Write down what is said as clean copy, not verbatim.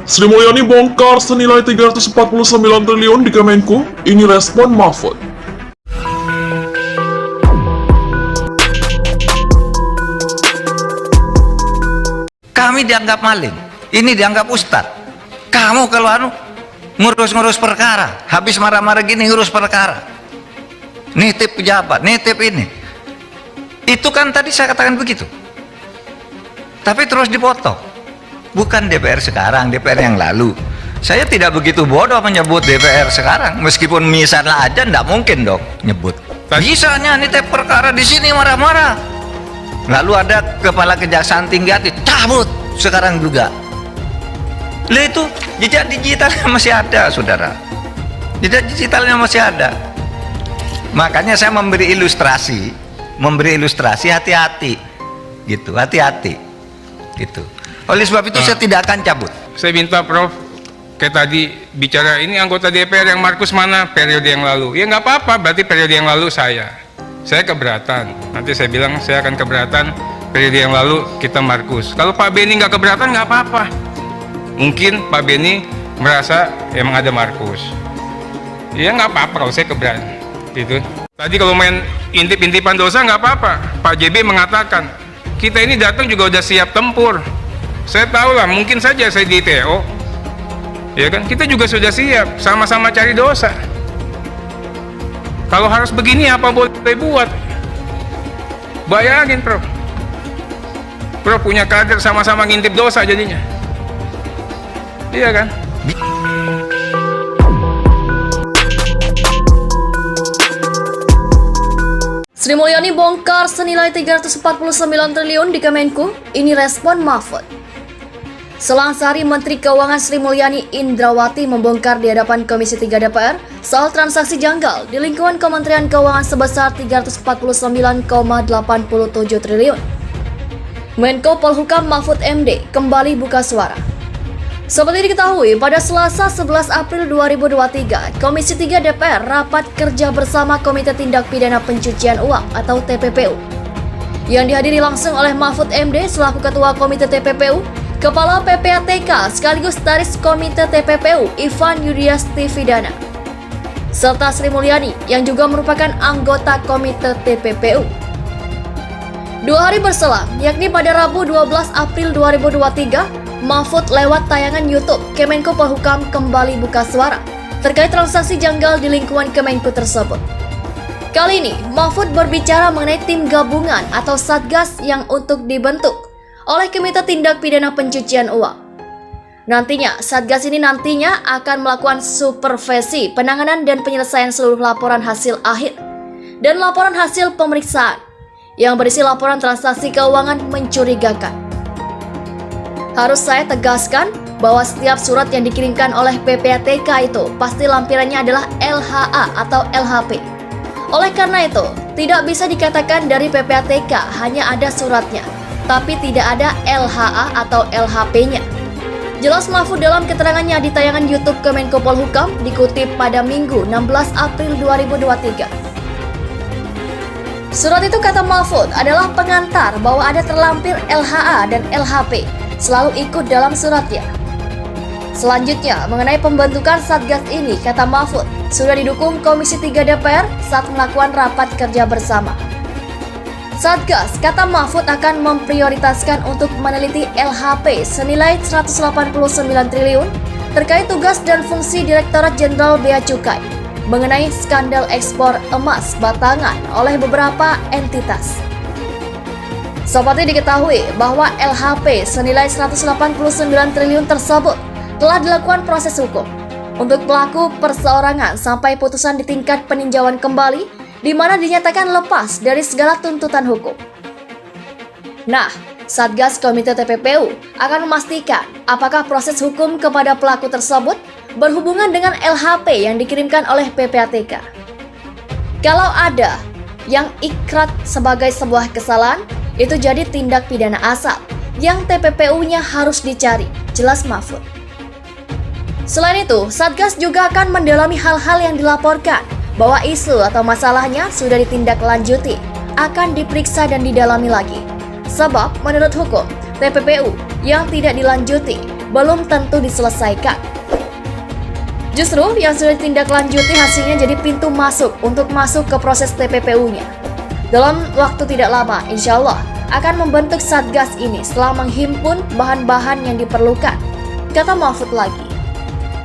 Sri Mulyani bongkar senilai 349 triliun di Kemenku, ini respon Mahfud. Kami dianggap maling, ini dianggap ustadz. Kamu kalau ngurus-ngurus perkara, habis marah-marah gini ngurus perkara, nitip pejabat, nitip ini. Itu kan tadi saya katakan begitu. Tapi terus dipotong. Bukan DPR sekarang, DPR yang lalu. Saya tidak begitu bodoh menyebut DPR sekarang, meskipun misalnya aja nggak mungkin dong nyebut. Bisanya nitip perkara di sini marah-marah. Lalu ada kepala kejaksaan tinggi cabut sekarang juga. Lah itu jejak digitalnya masih ada, saudara. Jejak digitalnya masih ada. Makanya saya memberi ilustrasi hati-hati, gitu, hati-hati, gitu. Oleh sebab itu saya tidak akan cabut. Saya minta Prof, kayak tadi bicara ini anggota DPR yang Markus mana periode yang lalu. Ya nggak apa-apa, berarti periode yang lalu saya keberatan. Nanti saya bilang saya akan keberatan periode yang lalu kita Markus. Kalau Pak Beni nggak keberatan nggak apa-apa. Mungkin Pak Beni merasa emang ada Markus. Ya nggak apa-apa kalau saya keberatan. Gitu. Tadi kalau main intip-intipan dosa nggak apa-apa. Pak JB mengatakan kita ini datang juga udah siap tempur. Saya tahu lah, mungkin saja saya di TO. Ya kan, kita juga sudah siap, sama-sama cari dosa. Kalau harus begini apa boleh buat? Bayangin Prof, punya kader sama-sama ngintip dosa jadinya. Iya kan? Sri Mulyani bongkar senilai 349 triliun di Kemenku, ini respon Mahfud. Selang sehari Menteri Keuangan Sri Mulyani Indrawati membongkar di hadapan Komisi 3 DPR soal transaksi janggal di lingkungan Kementerian Keuangan sebesar 349,87 triliun. Menko Polhukam Mahfud MD kembali buka suara. Seperti diketahui, pada Selasa 11 April 2023, Komisi 3 DPR rapat kerja bersama Komite Tindak Pidana Pencucian Uang atau TPPU yang dihadiri langsung oleh Mahfud MD selaku Ketua Komite TPPU, Kepala PPATK sekaligus Sekretaris Komite TPPU Ivan Yudiastivindana, serta Sri Mulyani yang juga merupakan anggota Komite TPPU. 2 hari berselang, yakni pada Rabu 12 April 2023, Mahfud lewat tayangan YouTube Kemenko Polhukam kembali buka suara terkait transaksi janggal di lingkungan Kemenku tersebut. Kali ini, Mahfud berbicara mengenai tim gabungan atau Satgas yang untuk dibentuk oleh Komite Tindak Pidana Pencucian Uang. Nantinya, Satgas ini akan melakukan supervisi penanganan dan penyelesaian seluruh laporan hasil akhir dan laporan hasil pemeriksaan yang berisi laporan transaksi keuangan mencurigakan. Harus saya tegaskan bahwa setiap surat yang dikirimkan oleh PPATK itu pasti lampirannya adalah LHA atau LHP. Oleh karena itu, tidak bisa dikatakan dari PPATK hanya ada suratnya, tapi tidak ada LHA atau LHP-nya. Jelas Mahfud dalam keterangannya di tayangan YouTube Kemenko Polhukam dikutip pada Minggu 16 April 2023. Surat itu, kata Mahfud, adalah pengantar bahwa ada terlampir LHA dan LHP selalu ikut dalam suratnya. Selanjutnya, mengenai pembentukan Satgas ini, kata Mahfud, sudah didukung Komisi 3 DPR saat melakukan rapat kerja bersama. Satgas, kata Mahfud, akan memprioritaskan untuk meneliti LHP senilai 189 triliun terkait tugas dan fungsi Direktorat Jenderal Bea Cukai mengenai skandal ekspor emas batangan oleh beberapa entitas. Seperti diketahui bahwa LHP senilai 189 triliun tersebut telah dilakukan proses hukum untuk pelaku perseorangan sampai putusan di tingkat peninjauan kembali di mana dinyatakan lepas dari segala tuntutan hukum. Nah, Satgas Komite TPPU akan memastikan apakah proses hukum kepada pelaku tersebut berhubungan dengan LHP yang dikirimkan oleh PPATK. Kalau ada yang ikrar sebagai sebuah kesalahan, itu jadi tindak pidana asal yang TPPU-nya harus dicari, jelas Mahfud. Selain itu, Satgas juga akan mendalami hal-hal yang dilaporkan bahwa isu atau masalahnya sudah ditindaklanjuti, akan diperiksa dan didalami lagi. Sebab menurut hukum, TPPU yang tidak dilanjuti belum tentu diselesaikan. Justru yang sudah ditindaklanjuti hasilnya jadi pintu masuk untuk masuk ke proses TPPU-nya. Dalam waktu tidak lama, insya Allah akan membentuk Satgas ini setelah menghimpun bahan-bahan yang diperlukan, kata Mahfud lagi.